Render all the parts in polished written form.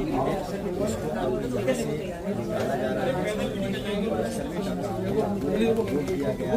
यहाँ से निकाला जा रहा है। सर्वे का काम शुरू किया गया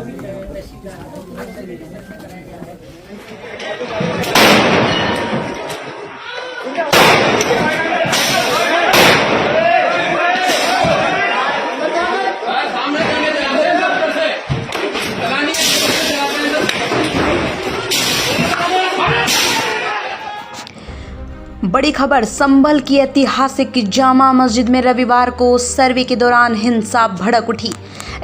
बड़ी खबर, संभल की ऐतिहासिक जामा मस्जिद में रविवार को सर्वे के दौरान हिंसा भड़क उठी।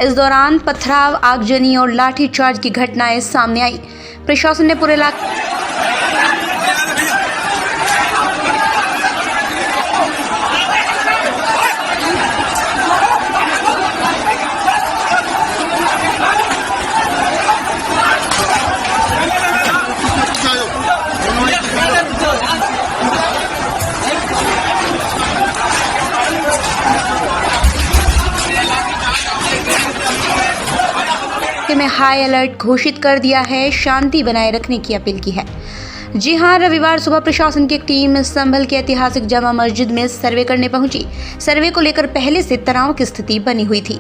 इस दौरान पथराव, आगजनी और लाठीचार्ज की घटनाएं सामने आई। प्रशासन ने पूरे इलाके में हाई अलर्ट घोषित कर दिया है, शांति बनाए रखने की अपील की है। जी हां, रविवार सुबह प्रशासन की एक टीम संभल की ऐतिहासिक जामा मस्जिद में सर्वे करने पहुंची। सर्वे को लेकर पहले से तनाव की स्थिति बनी हुई थी।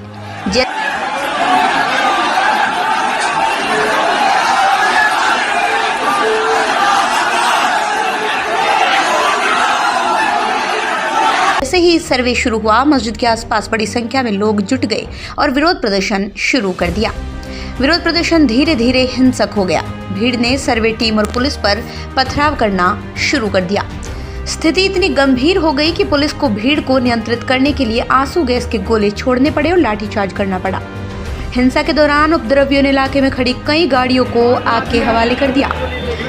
जैसे ही सर्वे शुरू हुआ, मस्जिद के आसपास बड़ी संख्या में लोग जुट गए और विरोध प्रदर्शन शुरू कर दिया। विरोध प्रदर्शन धीरे धीरे हिंसक हो गया। भीड़ ने सर्वे टीम और पुलिस पर पथराव करना शुरू कर दिया। स्थिति इतनी गंभीर हो गई कि पुलिस को भीड़ को नियंत्रित करने के लिए आंसू गैस के गोले छोड़ने पड़े और लाठीचार्ज करना पड़ा। हिंसा के दौरान उपद्रवियों ने इलाके में खड़ी कई गाड़ियों को आग के हवाले कर दिया।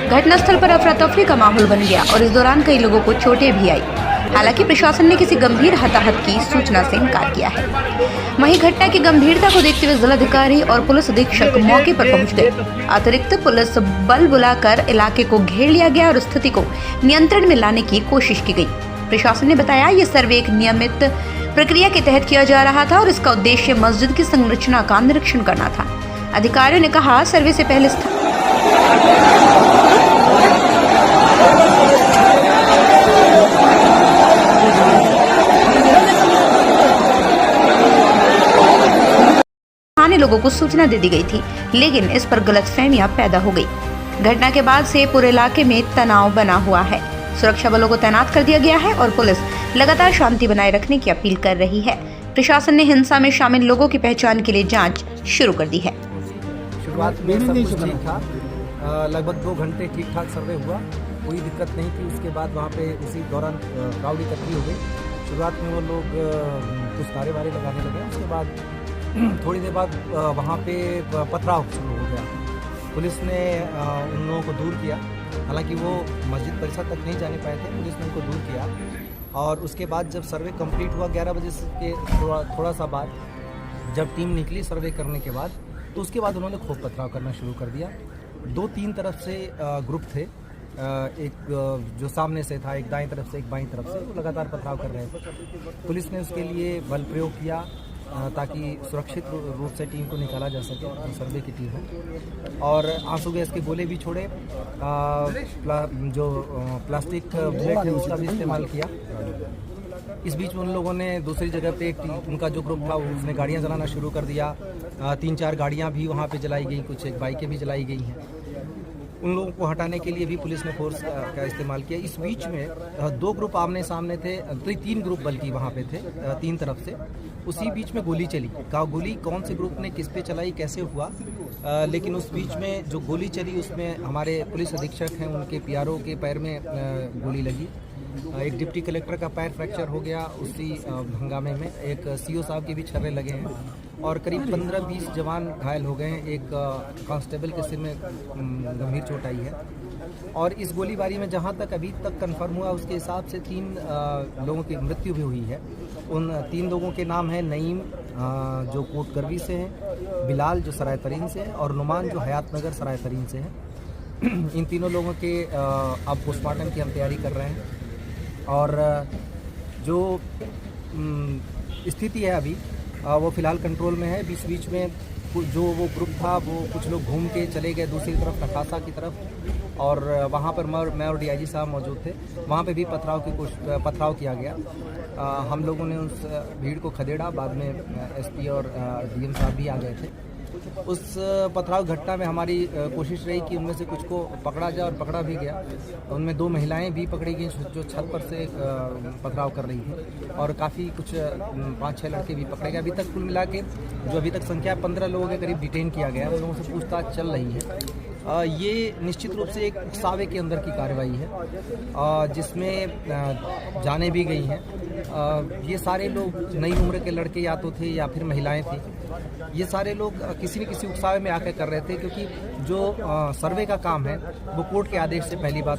घटनास्थल पर अफरा तफरी का माहौल बन गया और इस दौरान कई लोगों को चोटें भी आई। हालांकि प्रशासन ने किसी गंभीर हताहत की सूचना से इनकार किया है। वहीं घटना की गंभीरता को देखते हुए जिलाधिकारी और पुलिस अधीक्षक मौके पर पहुंच गए। अतिरिक्त पुलिस बल बुलाकर इलाके को घेर लिया गया और स्थिति को नियंत्रण में लाने की कोशिश की गई। प्रशासन ने बताया, ये सर्वे एक नियमित प्रक्रिया के तहत किया जा रहा था और इसका उद्देश्य मस्जिद की संरचना का निरीक्षण करना था। अधिकारियों ने कहा, सर्वे से पहले लोगों को सूचना दे दी गई थी, लेकिन इस पर गलतफहमियां पैदा हो गई। घटना के बाद से पूरे इलाके में तनाव बना हुआ है। सुरक्षा बलों को तैनात कर दिया गया है और पुलिस लगातार शांति बनाए रखने की अपील कर रही है। प्रशासन ने हिंसा में शामिल लोगों की पहचान के लिए जांच शुरू कर दी है। शुरुआत में सब कुछ ठीक था, लगभग 2 घंटे ठीक ठाक सर्वे हुआ, कोई दिक्कत नहीं थी। उसके बाद वहाँ पे उसी दौरान क्राउड इकट्ठी हो गई। शुरुआत में वो लोग कुछ नारे वारे लगाने लगे। उसके बाद थोड़ी देर बाद वहाँ पे पथराव शुरू हो गया। पुलिस ने उन लोगों को दूर किया, हालांकि वो मस्जिद परिसर तक नहीं जाने पाए थे। पुलिस ने उनको दूर किया और उसके बाद जब सर्वे कंप्लीट हुआ 11 बजे के थोड़ा सा बाद, जब टीम निकली सर्वे करने के बाद, तो उसके बाद उन्होंने खूब पथराव करना शुरू कर दिया। 2-3 तरफ से ग्रुप थे, एक जो सामने से था, एक दाएं तरफ से, एक बाईं तरफ से, वो लगातार पथराव कर रहे थे। पुलिस ने उसके लिए बल प्रयोग किया ताकि सुरक्षित रूप से टीम को निकाला जा सके, सर्वे की टीम है। और आंसू गैस के गोले भी छोड़े, जो प्लास्टिक बुलेट है उसका भी इस्तेमाल किया। इस बीच उन लोगों ने दूसरी जगह पे उनका जो ग्रुप था उसने गाड़ियां जलाना शुरू कर दिया। 3-4 गाड़ियां भी वहां पे जलाई गई, कुछ एक बाइकें भी जलाई गई हैं। उन लोगों को हटाने के लिए भी पुलिस ने फोर्स का इस्तेमाल किया। इस बीच में 2 ग्रुप आमने सामने थे, 3 ग्रुप बल्कि वहाँ पे थे 3 तरफ से। उसी बीच में गोली चली। गोली कौन से ग्रुप ने किस पे चलाई, कैसे हुआ, लेकिन उस बीच में जो गोली चली उसमें हमारे पुलिस अधीक्षक हैं, उनके PRO के पैर में गोली लगी। एक डिप्टी कलेक्टर का पैर फ्रैक्चर हो गया उसी हंगामे में। एक CO साहब के भी छर्रे लगे हैं और करीब 15-20 जवान घायल हो गए हैं। एक कांस्टेबल के सिर में गंभीर चोट आई है। और इस गोलीबारी में जहां तक अभी तक कंफर्म हुआ उसके हिसाब से 3 लोगों की मृत्यु भी हुई है। उन 3 लोगों के नाम हैं नईम जो कोट करवी से हैं, बिलाल जो सराय तरीन से है और नुमान जो हयात नगर सराय तरीन से है। इन तीनों लोगों के अब पोस्टमार्टम की हम तैयारी कर रहे हैं। और जो स्थिति है अभी वो फ़िलहाल कंट्रोल में है। बीच बीच में जो वो ग्रुप था वो कुछ लोग घूम के चले गए दूसरी तरफ नखासा की तरफ, और वहाँ पर मैं और डीआईजी साहब मौजूद थे। वहाँ पे भी पथराव किया गया। हम लोगों ने उस भीड़ को खदेड़ा। बाद में एसपी और डीएम साहब भी आ गए थे। उस पथराव घटना में हमारी कोशिश रही कि उनमें से कुछ को पकड़ा जाए, और पकड़ा भी गया। उनमें 2 महिलाएं भी पकड़ी गई जो छत पर से पथराव कर रही थी, और काफ़ी कुछ 5-6 लड़के भी पकड़े गए। अभी तक कुल मिला के जो अभी तक संख्या 15 लोगों के करीब डिटेन किया गया है। उन लोगों से पूछताछ चल रही है। ये निश्चित रूप से एक उकसावे के अंदर की कार्रवाई है, जिसमें जाने भी गई हैं। ये सारे लोग नई उम्र के लड़के या तो थे या फिर महिलाएं थी। ये सारे लोग किसी न किसी उकसावे में आकर कर रहे थे, क्योंकि जो सर्वे का काम है वो कोर्ट के आदेश से पहली बात